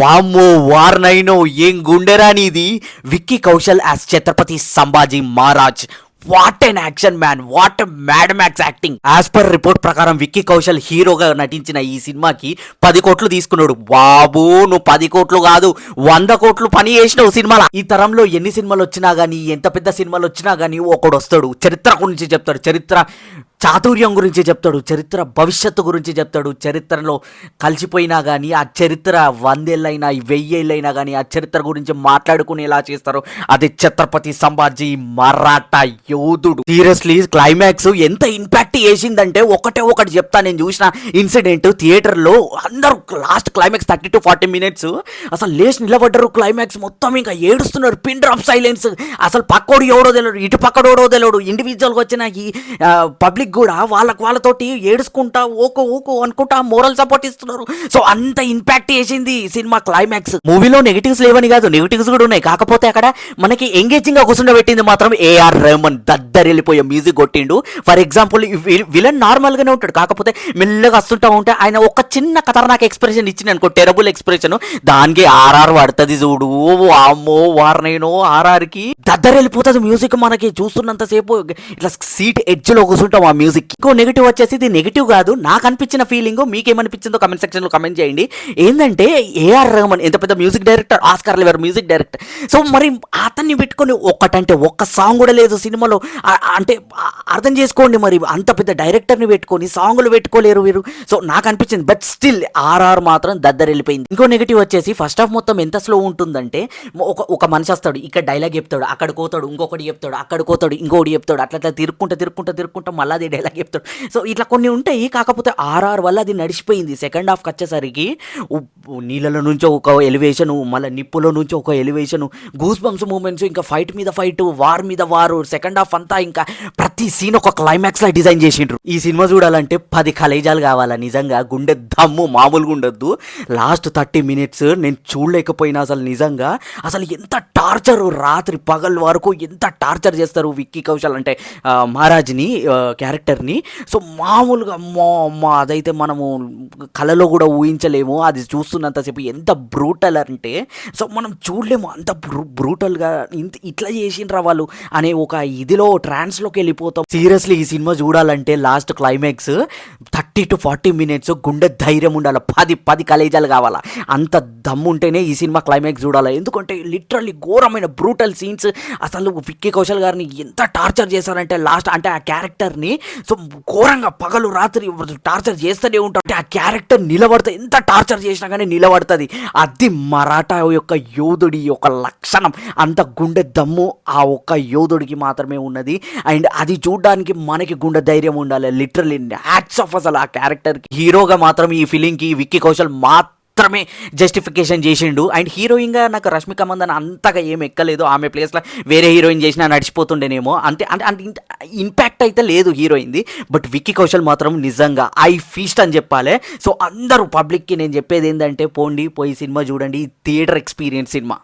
వామ్మో వార్నైనో ఏం గుండెరా నీది. Vicky Kaushal as Chhatrapati Sambhaji Maharaj. What an action man, what Mad Max acting. As per report ప్రకారం విక్కీ కౌశల్ హీరోగా నటించిన ఈ సినిమాకి 10 కోట్లు తీసుకున్నాడు. బాబు నువ్వు 10 కోట్లు కాదు 100 కోట్లు పని చేసినావు సినిమాలో. ఈ తరంలో ఎన్ని సినిమాలు వచ్చినా గానీ, ఎంత పెద్ద సినిమాలు వచ్చినా గానీ ఒకడు వస్తాడు, చరిత్ర గురించి చెప్తాడు, చరిత్ర చాతుర్యం గురించి చెప్తాడు, చరిత్ర భవిష్యత్తు గురించి చెప్తాడు. చరిత్రలో కలిసిపోయినా కానీ ఆ చరిత్ర 100 ఏళ్ళైనా 1000 ఏళ్ళైనా కానీ ఆ చరిత్ర గురించి మాట్లాడుకునేలా చేస్తారు. అది ఛత్రపతి సంభాజీ మరాఠా యోధుడు. సీరియస్లీ క్లైమాక్స్ ఎంత ఇంపాక్ట్ చేసిందంటే ఒకటి చెప్తా. నేను చూసిన ఇన్సిడెంట్ థియేటర్లో అందరూ లాస్ట్ క్లైమాక్స్ 30 to 40 minutes అసలు లేచి నిలబడ్డారు. క్లైమాక్స్ మొత్తం ఇంకా ఏడుస్తున్నారు, పిన్ డ్రాప్ సైలెన్స్. అసలు పక్కోడు ఎవడో తెలియడు, ఇటు పక్కడో తెలియడు. ఇండివిజువల్గా వచ్చిన ఈ పబ్లిక్ కూడా వాళ్ళతోటి ఏడుచుకుంటా ఓకో అనుకుంటా మోరల్ సపోర్ట్ ఇస్తున్నారు. సో అంత ఇంపాక్ట్ చేసింది సినిమా క్లైమాక్స్. మూవీలో నెగిటివ్స్ లేవని కాదు, నెగిటివ్స్ కూడా ఉన్నాయి. కాకపోతే అక్కడ మనకి ఎంగేజింగ్ గా కూర్చుండబెట్టింది మాత్రం ఏఆర్ రెహమాన్. దద్దరెళ్ళిపోయే మ్యూజిక్ కొట్టిండు. ఫర్ ఎగ్జాంపుల్ విలన్ నార్మల్ గానే ఉంటాడు, కాకపోతే మెల్లగా వస్తుంటా ఉంటే ఆయన ఒక చిన్న ఖతర్నాక్ ఎక్స్ప్రెషన్ ఇచ్చింది అనుకో, టెరబుల్ ఎక్స్ప్రెషన్, దానికి ఆర్ఆర్ పడుతుంది చూడు. అమ్మో వార్నైనో ఆర్ఆర్ కి దద్దరెళ్ళిపోతుంది మ్యూజిక్. మనకి చూస్తున్నంత సేపు ఇట్లా సీట్ ఎడ్జ్ లో కూర్చుంటాం ఆ మ్యూజిక్. ఇంకో నెగిటివ్ వచ్చేసి, ఇది నెగిటివ్ కాదు, నాకు అనిపించిన ఫీలింగ్, మీకేమనిపించిందో కమెంట్ సెక్షన్ లో కమెంట్ చేయండి. ఏంటంటే ఏఆర్ రెహమాన్ ఎంత పెద్ద music director, Oscar level music director. So మరి అతన్ని పెట్టుకొని ఒక్క సాంగ్ కూడా లేదు సినిమాలో. అంటే అర్థం చేసుకోండి, మరి అంత పెద్ద డైరెక్టర్ని పెట్టుకొని సాంగ్లు పెట్టుకోలేరు వీరు. సో నాకు అనిపించింది. బట్ స్టిల్ ఆర్ఆర్ మాత్రం దద్దరెళ్ళిపోయింది. ఇంకో నెగిటివ్ వచ్చేసి, ఫస్ట్ హాఫ్ మొత్తం ఎంత స్లో ఉంటుందంటే, ఒక మనిషి వస్తాడు, ఇక్కడ డైలాగ్ చెప్తాడు, అక్కడ కోతాడు, ఇంకొకటి చెప్తాడు, అక్కడ కోతాడు, ఇంకొకటి చెప్తాడు, అట్లా తిరుక్కుంటా మళ్ళీ అది డైలాగ్ చెప్తాడు. సో ఇట్లా కొన్ని ఉంటాయి. కాకపోతే ఆర్ఆర్ వల్ల అది నడిచిపోయింది. సెకండ్ హాఫ్కి వచ్చేసరికి నీళ్ళలో నుంచి ఒక ఎలివేషను, మళ్ళీ నిప్పులో నుంచి ఒక ఎలివేషను, గూస్ బంప్స్ మూమెంట్స్, ఇంకా ఫైట్ మీద ఫైట్, వార్ మీద వారు. సెకండ్ హాఫ్ అంతా ఇంకా ప్రతి సీన్ ఒక క్లైమాక్స్ లా డిజైన్ చేసిండ్రు. ఈ సినిమా చూడాలంటే 10 కలేజాలు కావాలా నిజంగా. గుండె దమ్ము మామూలుగా ఉండొద్దు. లాస్ట్ 30 minutes నేను చూడలేకపోయినా. అసలు నిజంగా అసలు ఎంత టార్చర్, రాత్రి పగల్ వరకు ఎంత టార్చర్ చేస్తారు విక్కీ కౌశల్ అంటే మహారాజ్ని క్యారెక్టర్ని. సో మామూలుగా అమ్మా అదైతే మనము కళలో కూడా ఊహించలేము. అది చూస్తున్నంతసేపు ఎంత బ్రూటల్ అంటే, సో మనం చూడలేము అంత బ్రూటల్గా ఇట్లా చేసిండ్రా వాళ్ళు అనే ఒక ఇదిలో ట్రాన్స్లోకి వెళ్ళిపోతాం. సీరియస్లీ ఈ సినిమా చూడాలంటే లాస్ట్ క్లైమాక్స్ 30 to 40 minutes గుండె ధైర్యం ఉండాలి. 10 కలేజాలు కావాలా. అంత దమ్ము ఉంటేనే ఈ సినిమా క్లైమాక్స్ చూడాలి. ఎందుకంటే లిటరల్లీ ఘోరమైన బ్రూటల్ సీన్స్. అసలు విక్కీ కౌశల్ గారిని ఎంత టార్చర్ చేశారంటే లాస్ట్, అంటే ఆ క్యారెక్టర్ని సో ఘోరంగా పగలు రాత్రి టార్చర్ చేస్తూనే ఉంటాడు. ఆ క్యారెక్టర్ నిలబడుతుంది, ఎంత టార్చర్ చేసినా కానీ నిలబడుతుంది. అది మరాఠా యొక్క యోధుడి యొక్క లక్షణం. అంత గుండె దమ్ము ఆ ఒక్క యోధుడికి మాత్రమే ఉన్నది. అండ్ అది చూడడానికి మనకి గుండె ధైర్యం ఉండాలి. లిటరల్లీ హ్యాట్స్ ఆఫ్ అసలు ఆ క్యారెక్టర్కి. హీరోగా మాత్రం ఈ ఫిలింకి విక్కీ కౌశల్ మాత్రమే జస్టిఫికేషన్ చేసిండు. అండ్ హీరోయిన్గా నాకు రష్మిక మందన అంతగా ఏం ఎక్కలేదు. ఆమె ప్లేస్లో వేరే హీరోయిన్ చేసినా నడిచిపోతుండేనేమో. అంటే ఇంపాక్ట్ అయితే లేదు హీరోయిన్ది. బట్ విక్కీ కౌశల్ మాత్రం నిజంగా ఐ ఫీస్ట్ అని చెప్పాలి. సో అందరూ పబ్లిక్కి నేను చెప్పేది ఏంటంటే, పోయి సినిమా చూడండి. Theatre experience cinema.